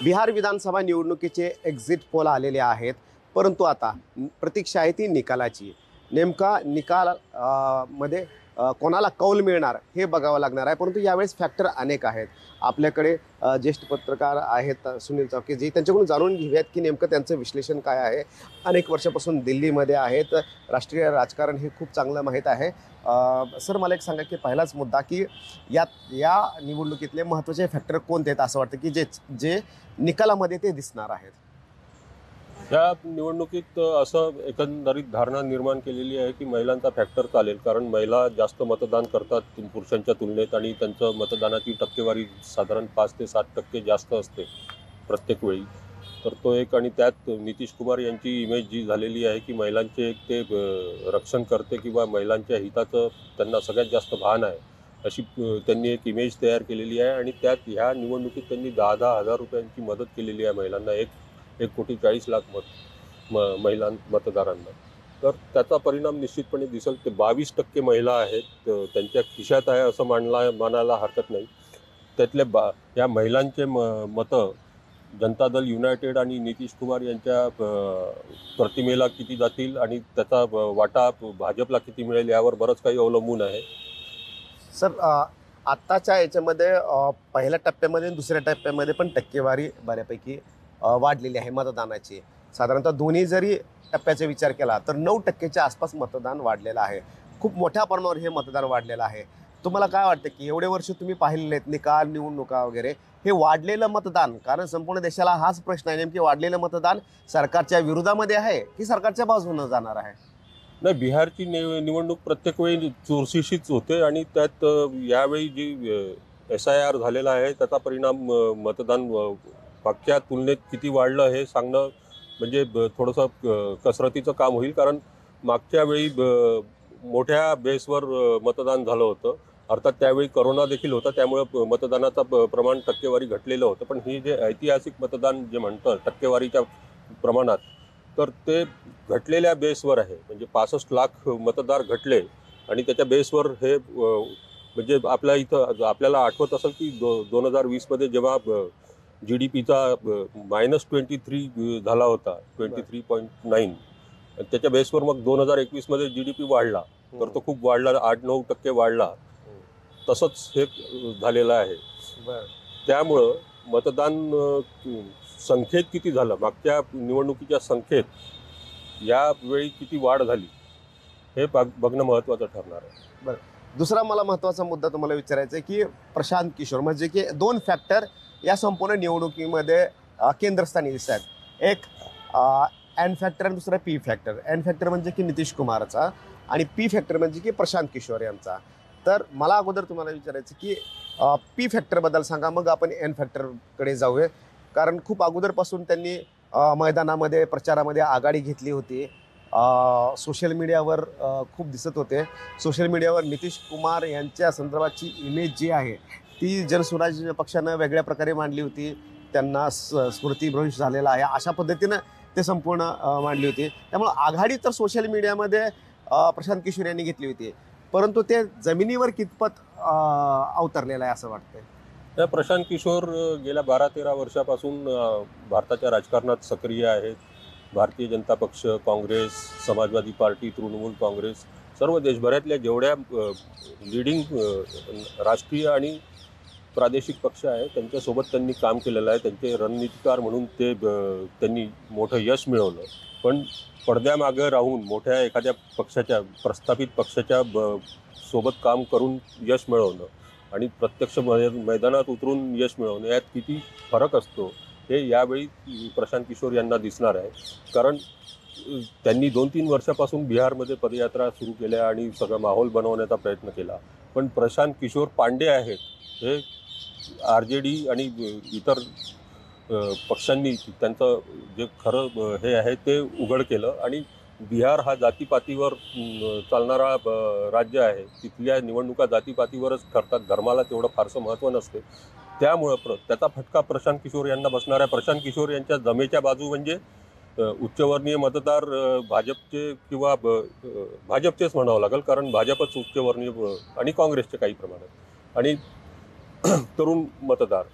बिहार विधानसभा निवडणुकीचे exit poll आलेले आहेत, परंतु आता प्रतीक्षा आहे ती निकालाची. नेमका निकाल मध्ये कोणाला कौल मिळणार हे बघावं लागणार आहे. परंतु यावेळेस फॅक्टर अनेक आहेत. आपल्याकडे ज्येष्ठ पत्रकार आहेत सुनील चौके जी, त्यांच्याकडून जाणून घेऊयात की नेमकं त्यांचं विश्लेषण काय आहे. अनेक वर्षापासून दिल्लीमध्ये आहेत, राष्ट्रीय राजकारण हे खूप चांगलं माहीत आहे. सर, मला एक सांगा की पहिलाच मुद्दा की या निवडणुकीतले महत्त्वाचे फॅक्टर कोणते आहेत असं वाटतं की जे निकालामध्ये ते दिसणार आहेत? या निवडणुकीत असं एकंदरीत धारणा निर्माण केलेली आहे की महिलांचा फॅक्टर चालेल, कारण महिला जास्त मतदान करतात पुरुषांच्या तुलनेत आणि त्यांचं मतदानाची टक्केवारी साधारण 5 ते 7% जास्त असते प्रत्येक वेळी. तर तो एक, आणि त्यात नितीश कुमार यांची इमेज जी झालेली आहे की महिलांचे एक ते रक्षण करते किंवा महिलांच्या हिताचं त्यांना सगळ्यात जास्त भान आहे, अशी त्यांनी एक इमेज तयार केलेली आहे. आणि त्यात ह्या निवडणुकीत त्यांनी 10-10 हजार रुपयांची मदत केलेली आहे महिलांना, 1,40,00,000 महिला मतदारांना. तर त्याचा परिणाम निश्चितपणे दिसेल. ते 22% महिला आहेत, त्यांच्या खिशात आहे असं मानायला हरकत नाही. त्यातल्या या महिलांचे मतं जनता दल युनायटेड आणि नितीश कुमार यांच्या प्रतिमेला किती जातील आणि त्याचा वाटा भाजपला किती मिळेल यावर बरंच काही अवलंबून आहे. सर, आत्ताच्या याच्यामध्ये पहिल्या टप्प्यामध्ये आणि दुसऱ्या टप्प्यामध्ये पण टक्केवारी बऱ्यापैकी वाढलेली आहे मतदानाची. साधारणतः दोन्ही जरी टप्प्याचा विचार केला तर 9%च्या आसपास मतदान वाढलेलं आहे. खूप मोठ्या प्रमाणावर हे मतदान वाढलेलं आहे. तुम्हाला काय वाटतं की एवढे वर्ष तुम्ही पाहिलेले आहेत निकाल, निवडणुका वगैरे, हे वाढलेलं मतदान, कारण संपूर्ण देशाला हाच प्रश्न आहे, नेमके वाढलेलं मतदान सरकारच्या विरोधामध्ये आहे की सरकारच्या बाजूने जाणार आहे? नाही, बिहारची निवडणूक प्रत्येक वेळी चुरशीशीच होते आणि त्यात यावेळी जी SIR झालेला आहे त्याचा परिणाम मतदान मागच्या तुलनेत किती वाढलं हे सांगणं म्हणजे थोडंसं कसरतीचं काम होईल. कारण मागच्या वेळी मोठ्या बेसवर मतदान झालं होतं. अर्थात त्यावेळी करोना देखील होता, त्यामुळे मतदानाचं प्रमाण टक्केवारी घटलेलं होतं. पण ही जे ऐतिहासिक मतदान जे म्हणतं टक्केवारीच्या प्रमाणात, तर ते घटलेल्या बेसवर आहे. म्हणजे 65 लाख मतदार घटले आणि त्याच्या बेसवर हे म्हणजे आपल्याला आठवत असेल की 2020मध्ये जेव्हा GDPचा -23 झाला होता, 23.9, त्याच्या बेसवर मग 2021मध्ये GDP वाढला, तर तो खूप वाढला, 8-9% वाढला. तसंच हे झालेलं आहे. त्यामुळं मतदान संख्येत किती झालं, मागच्या निवडणुकीच्या संख्येत यावेळी किती वाढ झाली, हे बघणं महत्त्वाचं ठरणार आहे. बरं, दुसरा मला महत्त्वाचा मुद्दा तुम्हाला विचारायचा आहे की प्रशांत किशोर, म्हणजे की 2 फॅक्टर या संपूर्ण निवडणुकीमध्ये केंद्रस्थानी दिसतात. एक एन फॅक्टर आणि दुसरा पी फॅक्टर. एन फॅक्टर म्हणजे की नितीश कुमारचा आणि पी फॅक्टर म्हणजे की प्रशांत किशोर यांचा. तर मला अगोदर तुम्हाला विचारायचं की पी फॅक्टरबद्दल सांगा, मग आपण एन फॅक्टरकडे जाऊया. कारण खूप अगोदरपासून त्यांनी मैदानामध्ये प्रचारामध्ये आघाडी घेतली होती. सोशल मीडियावर खूप दिसत होते. सोशल मीडियावर नितीश कुमार यांच्या संदर्भाची इमेज जी आहे ती जनसुराज पक्षानं वेगळ्या प्रकारे मांडली होती. त्यांना स्मृतिभ्रंश झालेला आहे अशा पद्धतीनं ते संपूर्ण मांडली होती. त्यामुळं आघाडी तर सोशल मीडियामध्ये प्रशांत किशोर यांनी घेतली होती, परंतु ते जमिनीवर कितपत अवतरलेलं आहे असं वाटतंय? प्रशांत किशोर गेल्या 12-13 वर्षापासून भारताच्या राजकारणात सक्रिय आहेत. भारतीय जनता पक्ष, काँग्रेस, समाजवादी पार्टी, तृणमूल काँग्रेस, सर्व देशभरातल्या जेवढ्या लीडिंग राष्ट्रीय आणि प्रादेशिक पक्ष आहे त्यांच्यासोबत त्यांनी काम केलेलं आहे. त्यांचे रणनीतिकार म्हणून त्यांनी मोठं यश मिळवलं. पण पडद्यामागं राहून मोठ्या एखाद्या पक्षाच्या, प्रस्थापित पक्षाच्या सोबत काम करून यश मिळवणं आणि प्रत्यक्ष मैदानात उतरून यश मिळवणं यात किती फरक असतो हे यावेळी प्रशांत किशोर यांना दिसणार आहे. कारण त्यांनी 2-3 वर्षापासून बिहारमध्ये पदयात्रा सुरू केल्या आणि सगळा माहोल बनवण्याचा प्रयत्न केला. पण प्रशांत किशोर पांडे आहेत, हे RJD आणि इतर पक्षांनी त्यांचं जे खरं हे आहे ते उघड केलं. आणि बिहार हा जातीपातीवर चालणारा राज्य आहे. तिथल्या निवडणुका जातीपातीवरच ठरतात, धर्माला तेवढं फारसं महत्त्व नसते. त्यामुळं त्याचा फटका प्रशांत किशोर यांना बसणार आहे. प्रशांत किशोर यांच्या जमेच्या बाजू म्हणजे उच्चवर्णीय मतदार भाजपचे किंवा भाजपचेच म्हणावं लागेल, कारण भाजपच उच्चवर्णीय आणि काँग्रेसचे काही प्रमाणात, आणि तरुण मतदार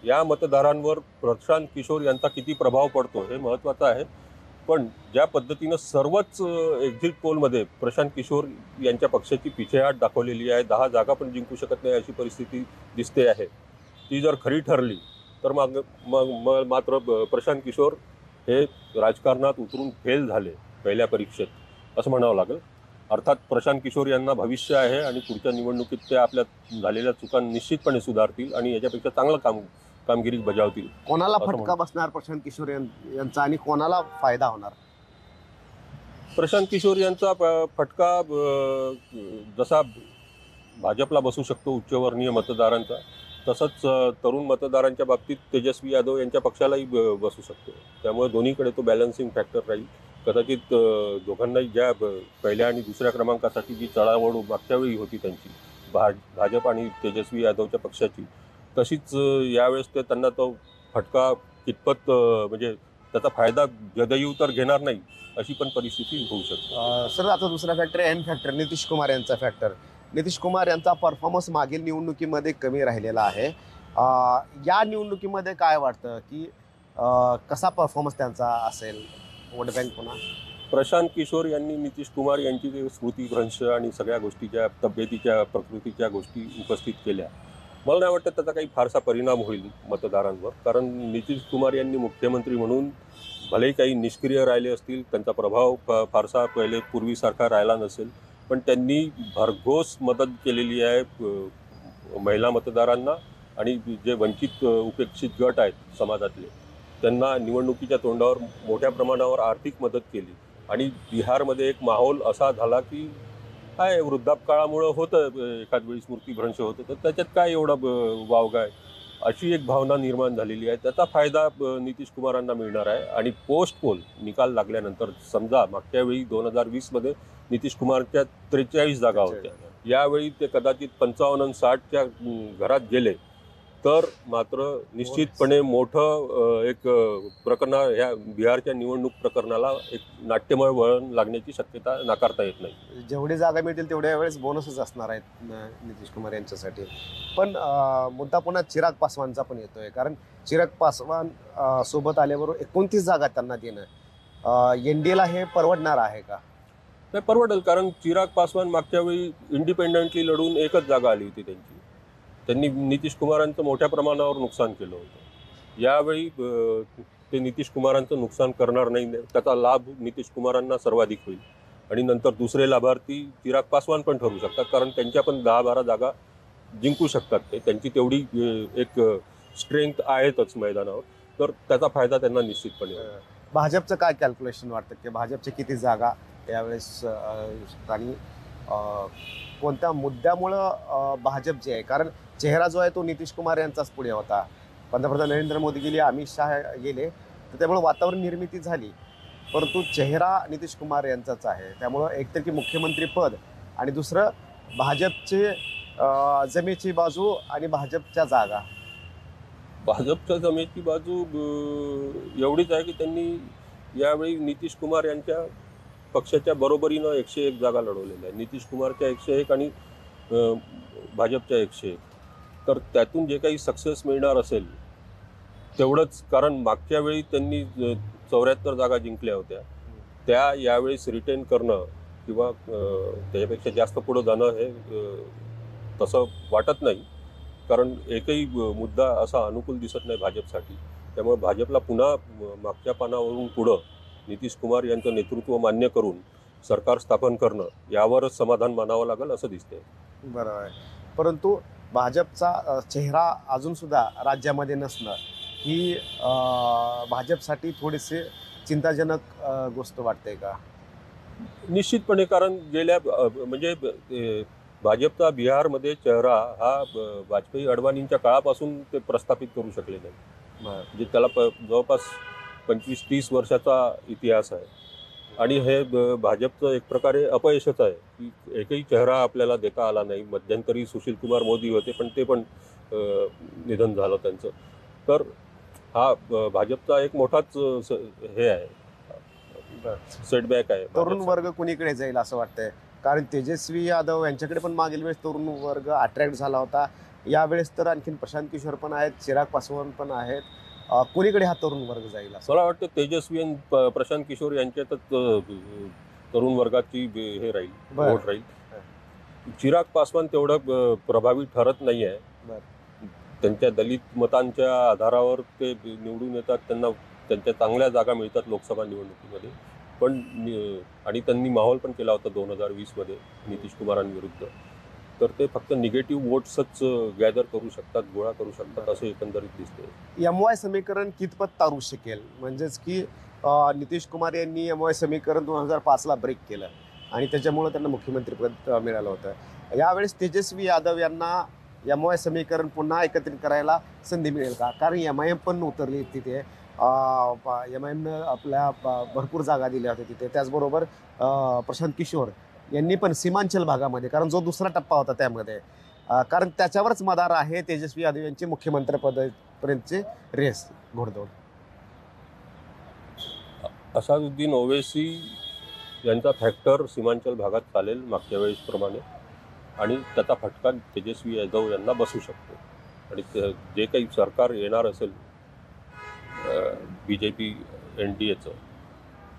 या मतदारांवर प्रशांत किशोर यांचा किती प्रभाव पडतो हे महत्त्वाचं आहे. पण ज्या पद्धतीनं सर्वच एक्झिट पोलमध्ये प्रशांत किशोर यांच्या पक्षाची पिछेहाट दाखवलेली आहे, 10 जागा पण जिंकू शकत नाही अशी परिस्थिती दिसते आहे, ती जर खरी ठरली तर मग मग मग मात्र प्रशांत किशोर हे राजकारणात उतरून फेल झाले पहिल्या परीक्षेत असं म्हणावं लागेल. अर्थात प्रशांत किशोर यांना भविष्य आहे आणि पुढच्या निवडणुकीत ते आपल्या झालेल्या चुका निश्चितपणे सुधारतील आणि याच्यापेक्षा चांगलं कामगिरी बजावतील. कोणाला असं फटका बसणार प्रशांत किशोर यांचा आणि कोणाला फायदा होणार? प्रशांत किशोर यांचा फटका जसा भाजपला बसू शकतो उच्चवर्णीय मतदारांचा, तसंच तरुण मतदारांच्या बाबतीत तेजस्वी यादव यांच्या पक्षालाही बसू शकतो. त्यामुळे दोन्हीकडे तो बॅलन्सिंग फॅक्टर राहील. कदाचित दोघांनाही ज्या पहिल्या आणि दुसऱ्या क्रमांकासाठी जी चढाओढ मागच्या वेळी होती त्यांची भाजप आणि तेजस्वी यादवच्या पक्षाची, तशीच यावेळेस त्यांना तो फटका कितपत म्हणजे त्याचा फायदा जदयू तर घेणार नाही अशी पण परिस्थिती होऊ शकते. सर, आता दुसरा factor N factor, Nitish Kumar यांचा फॅक्टर. नितीश कुमार यांचा परफॉर्मन्स मागील निवडणुकीमध्ये कमी राहिलेला आहे. या निवडणुकीमध्ये काय वाटतं की कसा परफॉर्मन्स त्यांचा असेल? वोट बँक पुन्हा प्रशांत किशोर यांनी नितीश कुमार यांची जे स्मृतिभ्रंश आणि सगळ्या गोष्टीच्या तब्येतीच्या प्रकृतीच्या गोष्टी उपस्थित केल्या, मला नाही वाटतं त्याचा काही फारसा परिणाम होईल मतदारांवर. कारण नितीश कुमार यांनी मुख्यमंत्री म्हणून भलेही काही निष्क्रिय राहिले असतील, त्यांचा प्रभाव फारसा पूर्वीसारखा राहिला नसेल, पण त्यांनी भरघोस मदत केलेली आहे महिला मतदारांना आणि जे वंचित उपेक्षित गट आहेत समाजातले, त्यांना निवडणुकीच्या तोंडावर मोठ्या प्रमाणावर आर्थिक मदत केली. आणि बिहारमध्ये एक माहोल असा झाला की काय वृद्धापकाळामुळं होतं, एखाद वेळी स्मृतिभ्रंश होतं, तर त्याच्यात काय एवढा वावगा आहे अशी एक भावना निर्माण झालेली आहे. त्याचा फायदा नितीश कुमारांना मिळणार आहे. आणि पोस्ट पोल निकाल लागल्यानंतर समजा मागच्या वेळी 2020मध्ये नितीश कुमारच्या 43 जागा होत्या, यावेळी ते कदाचित 55 आणि 60च्या घरात गेले तर मात्र निश्चितपणे मोठं एक प्रकरण ह्या बिहारच्या निवडणूक प्रकरणाला एक नाट्यमय वळण लागण्याची शक्यता नाकारता येत नाही. जेवढी जागा मिळतील तेवढ्या वेळेस बोनसच असणार आहेत नितीश कुमार यांच्यासाठी. पण मुद्दा पुन्हा चिराग पासवानचा पण येतोय, कारण चिराग पासवान सोबत आल्याबरोबर 29 जागा त्यांना देणं एनडीएला हे परवडणार आहे का? नाही परवडेल, कारण चिराग पासवान मागच्या वेळी इंडिपेंडेंटली लढून एकच जागा आली होती त्यांची. त्यांनी नितीश कुमारांचं मोठ्या प्रमाणावर नुकसान केलं होतं. यावेळी ते नितीश कुमारांचं नुकसान करणार नाही, त्याचा लाभ नितीश कुमारांना सर्वाधिक होईल. आणि नंतर दुसरे लाभार्थी चिराग पासवान पण ठरू शकतात, कारण त्यांच्या पण 10-12 जागा जिंकू शकतात. ते त्यांची तेवढी एक स्ट्रेंथ आहेतच मैदानावर, तर त्याचा फायदा त्यांना निश्चितपणे होईल. भाजपचं काय कॅल्क्युलेशन वाटतं की भाजपचे किती जागा यावेळेस आणि कोणत्या मुद्द्यामुळं भाजप जे आहे, कारण चेहरा जो आहे तो नितीश कुमार यांचाच पुढे होता. पंतप्रधान नरेंद्र मोदी गेले, अमित शहा गेले, तर त्यामुळे वातावरण निर्मिती झाली, परंतु चेहरा नितीश कुमार यांचाच आहे. त्यामुळं एकतर की मुख्यमंत्री पद आणि दुसरं भाजपचे जमेची बाजू आणि भाजपच्या जागा. भाजपच्या जमेची बाजू एवढीच आहे की त्यांनी यावेळी नितीश कुमार यांच्या पक्षाच्या बरोबरीनं 101 जागा लढवलेल्या आहे. नितीश कुमारच्या 101 आणि भाजपच्या 101. तर त्यातून जे काही सक्सेस मिळणार असेल तेवढंच, कारण मागच्या वेळी त्यांनी 74 जागा जिंकल्या होत्या, त्या यावेळेस रिटेन करणं किंवा त्याच्यापेक्षा जास्त पुढं जाणं हे तसं वाटत नाही. कारण एकही मुद्दा असा अनुकूल दिसत नाही भाजपसाठी. त्यामुळे भाजपला पुन्हा मागच्या पानावरून पुढं नितीश कुमार यांचं नेतृत्व मान्य करून सरकार स्थापन करणं यावरच समाधान मानावं लागेल असं दिसतंय. बरोबर आहे. परंतु भाजपचा चेहरा अजूनसुद्धा राज्यामध्ये नसणं ही भाजपसाठी थोडीशी चिंताजनक गोष्ट वाटते का? निश्चितपणे, कारण गेल्या म्हणजे भाजपचा बिहारमध्ये चेहरा हा वाजपेयी अडवाणींच्या काळापासून ते प्रस्थापित करू शकले नाही. म्हणजे त्याला जवळपास 25-30 वर्षाचा इतिहास आहे. आणि हे भाजपचं एक प्रकारे अपयशच आहे की एकही चेहरा आपल्याला देता आला नाही. मध्यंतरी सुशील कुमार मोदी होते, पण ते पण निधन झालं त्यांचं. तर हा भाजपचा एक मोठाच हे आहे, सेटबॅक आहे. तरुण वर्ग कुणीकडे जाईल असं वाटतंय? कारण तेजस्वी यादव यांच्याकडे पण मागील वेळेस तरुण वर्ग अट्रॅक्ट झाला होता. यावेळेस तर आणखीन प्रशांत किशोर पण आहेत, चिराग पासवान पण आहेत. कोणीकडे हा तरुण वर्ग जाईल असं? मला वाटतं तेजस्वी आणि प्रशांत किशोर यांच्यातच तरुण वर्गाची हे राहील, बरं. वोट राहील. चिराग पासवान तेवढं प्रभावी ठरत नाही आहे. बरं. त्यांच्या दलित मतांच्या आधारावर ते निवडून येतात, त्यांना त्यांच्या चांगल्या जागा मिळतात लोकसभा निवडणुकीमध्ये. पण आणि त्यांनी माहोल पण केला होता 2020मध्ये नितीश कुमारांविरुद्ध. तर ते फक्त निगेटिव्ह वोट्सच गॅदर करू शकतात, गोळा करू शकतात असं एकंदरीत दिसते. MOI समीकरण कितपत तारू शकेल? म्हणजेच की नितीश कुमार यांनी MOI समीकरण 2005ला ब्रेक केलं आणि त्याच्यामुळे त्यांना मुख्यमंत्रीपद मिळालं होतं. यावेळेस तेजस्वी यादव यांना MOI समीकरण पुन्हा एकत्रित करायला संधी मिळेल का? कारण MIM पण उतरली तिथे. MIMनं आपल्या भरपूर जागा दिल्या होत्या तिथे. त्याचबरोबर प्रशांत किशोर यांनी पण सीमांचल भागामध्ये, कारण जो दुसरा टप्पा होता त्यामध्ये, कारण त्याच्यावरच मदार आहे तेजस्वी यादव यांची मुख्यमंत्रीपदापर्यंतची रेस घोडदौड. असादुद्दीन ओवैसी यांचा फॅक्टर सीमांचल भागात चालेल मागच्या वेळेसप्रमाणे, आणि त्याचा फटका तेजस्वी यादव यांना बसू शकतो. आणि जे काही सरकार येणार असेल BJP NDAचं,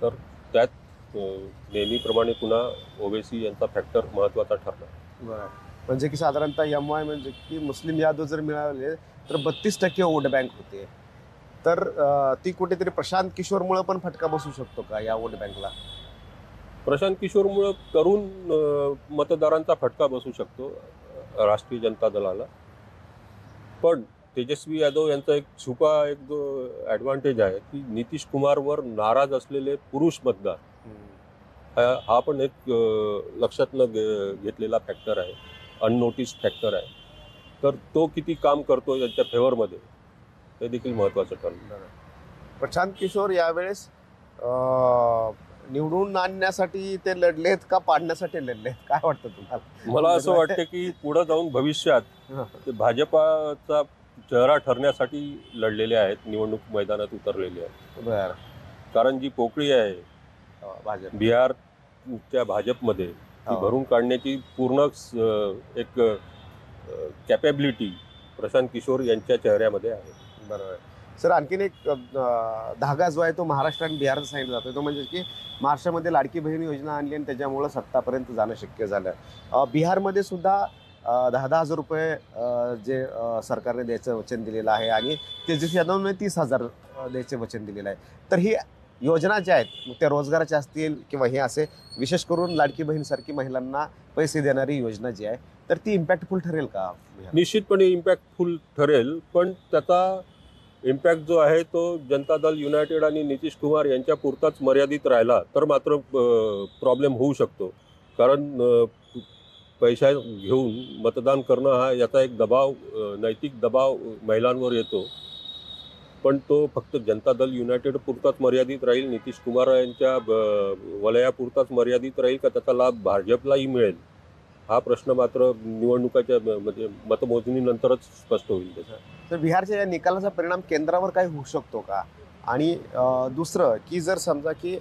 तर त्यात नेहमीप्रमाणे पुन्हा ओवैसी यांचा फॅक्टर महत्त्वाचा ठरणार. बरं. म्हणजे की साधारणतः MOI म्हणजे की मुस्लिम यादव जर मिळाले तर 32% वोट बँक होते. तर ती कुठेतरी प्रशांत किशोरमुळे पण फटका बसू शकतो का या वोट बँकला? प्रशांत किशोरमुळं तरुण मतदारांचा फटका बसू शकतो राष्ट्रीय जनता दलाला. पण तेजस्वी यादव यांचा एक जो ॲडव्हान्टेज आहे की नितीश कुमारवर नाराज असलेले पुरुष मतदार, हा पण एक लक्षात न घेतलेला फॅक्टर आहे, अननोटिस फॅक्टर आहे. तर तो किती काम करतो यांच्या फेवरमध्ये हे देखील महत्त्वाचं ठरलं. प्रशांत किशोर यावेळेस निवडून आणण्यासाठी ते लढलेत का पाडण्यासाठी लढलेत? काय वाटतं तुम्हाला? मला असं वाटतं की पुढे जाऊन भविष्यात ते भाजपाचा चेहरा ठरण्यासाठी लढलेले आहेत, निवडणूक मैदानात उतरलेले आहेत. बरं. कारण जी पोकळी आहे भाजप बिहारच्या भाजपमध्ये, ती भरून काढण्याची पूर्ण एक कॅपॅबिलिटी प्रशांत किशोर यांच्या चेहऱ्यामध्ये आहे. बरोबर. सर, आणखीन एक धागा जो आहे तो महाराष्ट्र आणि बिहारचा सांगितला जातो, तो म्हणजे की महाराष्ट्रामध्ये लाडकी बहीण योजना आणली आणि त्याच्यामुळं सत्तापर्यंत जाणं शक्य झालं. बिहारमध्ये सुद्धा 10,000 रुपये जे सरकारने द्यायचं वचन दिलेलं आहे आणि तेजस्वी यादवने 30,000 द्यायचे वचन दिलेलं आहे. तर ही योजना ज्या आहेत त्या रोजगाराच्या असतील किंवा हे असे विशेष करून लाडकी बहीणसारखी महिलांना पैसे देणारी योजना जी आहे, तर ती इम्पॅक्टफुल ठरेल का? निश्चितपणे इम्पॅक्टफुल ठरेल, पण त्याचा इम्पॅक्ट जो आहे तो जनता दल युनायटेड आणि नितीश कुमार यांच्या पुरताच मर्यादित राहिला तर मात्र प्रॉब्लेम होऊ शकतो. कारण पैसा घेऊन मतदान करणं हा याचा एक दबाव, नैतिक दबाव महिलांवर येतो. पण तो फक्त जनता दल युनायटेड पुरताच मर्यादित राहील, नितीश कुमार यांच्या वलयापुरताच मर्यादित राहील का त्याचा लाभ भाजपलाही मिळेल, हा प्रश्न मात्र निवडणुकाच्या म्हणजे मतमोजणीनंतरच स्पष्ट होईल त्याचा. तर बिहारच्या या निकालाचा परिणाम केंद्रावर काय होऊ शकतो का? आणि दुसरं की जर समजा की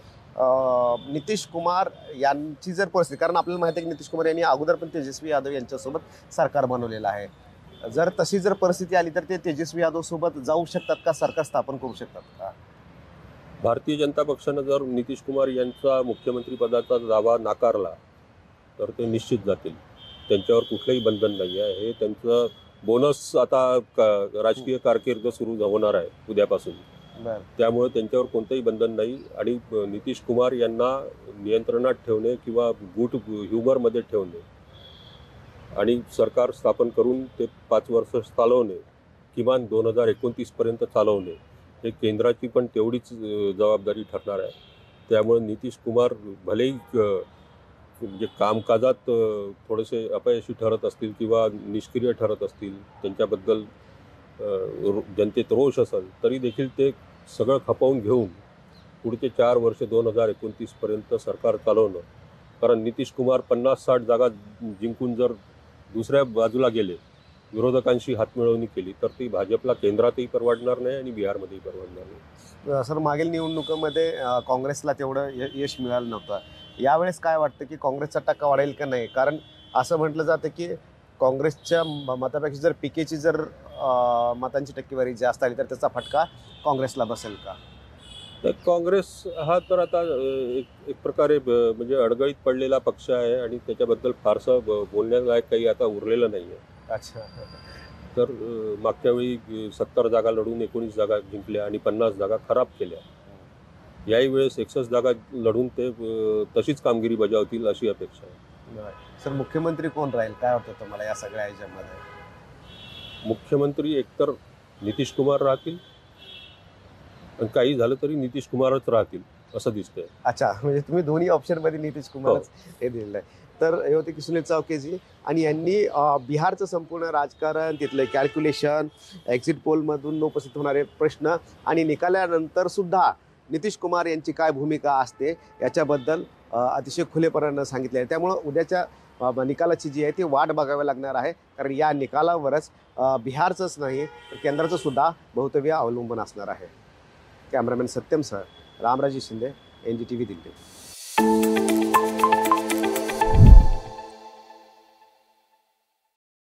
नितीश कुमार यांची जर परिस्थिती, कारण आपल्याला माहिती आहे की नितीश कुमार यांनी अगोदर पण तेजस्वी यादव यांच्यासोबत सरकार बनवलेलं आहे, जर तशी जर परिस्थिती आली तर ते तेजस्वी यादव सोबत जाऊ शकतात का? सरकार स्थापन करू शकतात का? भारतीय जनता पक्षानं जर नितीश कुमार यांचा मुख्यमंत्रीपदाचा दावा नाकारला तर ते निश्चित जातील. त्यांच्यावर कुठलंही बंधन नाही आहे. हे त्यांचं बोनस आता राजकीय कारकीर्द सुरू होणार आहे उद्यापासून. त्यामुळे त्यांच्यावर कोणतंही बंधन नाही. आणि नितीश कुमार यांना नियंत्रणात ठेवणे किंवा गुड ह्युमरमध्ये ठेवणे आणि सरकार स्थापन करून ते 5 वर्ष चालवणे, किमान 2029पर्यंत चालवणे, हे केंद्राची पण तेवढीच जबाबदारी ठरणार आहे. त्यामुळे नितीश कुमार भलेही म्हणजे कामकाजात थोडेसे अपयशी ठरत असतील किंवा निष्क्रिय ठरत असतील, त्यांच्याबद्दल जनतेत रोष असेल, तरी देखील ते सगळं खपवून घेऊन पुढचे 4 वर्ष 2029पर्यंत सरकार चालवणं. कारण नितीश कुमार 50-60 जागा जिंकून जर दुसऱ्या बाजूला गेले, विरोधकांशी हातमिळवणी केली, तर ती भाजपला केंद्रातही परवडणार नाही आणि बिहारमध्येही परवडणार नाही. सर, मागील निवडणुकीमध्ये काँग्रेसला तेवढं यश मिळालं नव्हतं. यावेळेस काय वाटतं की काँग्रेसचा टक्का वाढेल का नाही? कारण असं म्हटलं जातं की काँग्रेसच्या मतापेक्षा जर पीकेची जर मतांची टक्केवारी जास्त आली तर त्याचा फटका काँग्रेसला बसेल का? तर काँग्रेस हा तर आता एक प्रकारे म्हणजे अडगळीत पडलेला पक्ष आहे आणि त्याच्याबद्दल फारसं बोलण्यालायक काही आता उरलेलं नाही आहे. अच्छा. तर मागच्या वेळी 70 जागा लढून 19 जागा जिंकल्या आणि 50 जागा खराब केल्या. याही वेळेस 61 जागा लढून ते तशीच कामगिरी बजावतील अशी अपेक्षा आहे. सर, मुख्यमंत्री कोण राहील काय वाटतं तुम्हाला या सगळ्या ह्याच्यामध्ये? मुख्यमंत्री एकतर नितीश कुमार राहतील आणि काही झालं तरी नितीश कुमारच राहतील असं दिसतंय. अच्छा, म्हणजे तुम्ही दोन्ही ऑप्शनमध्ये नितीश कुमारच हे दिलेलं आहे. तर हे होते की सुनील चावकेजी, आणि यांनी बिहारचं संपूर्ण राजकारण, तिथलं कॅल्क्युलेशन, एक्झिट पोलमधून उपस्थित होणारे प्रश्न आणि निकालानंतर सुद्धा नितीश कुमार यांची काय भूमिका असते याच्याबद्दल अतिशय खुलेपणानं सांगितले आहे. त्यामुळं उद्याच्या निकालाची जी आहे ती वाट बघावी लागणार आहे, कारण या निकालावरच बिहारचंच नाही तर केंद्राचं सुद्धा भवितव्य अवलंबून असणार आहे. कॅमेरामॅन सत्यमसह रामराजे शिंदे, NDTV दिल्ली.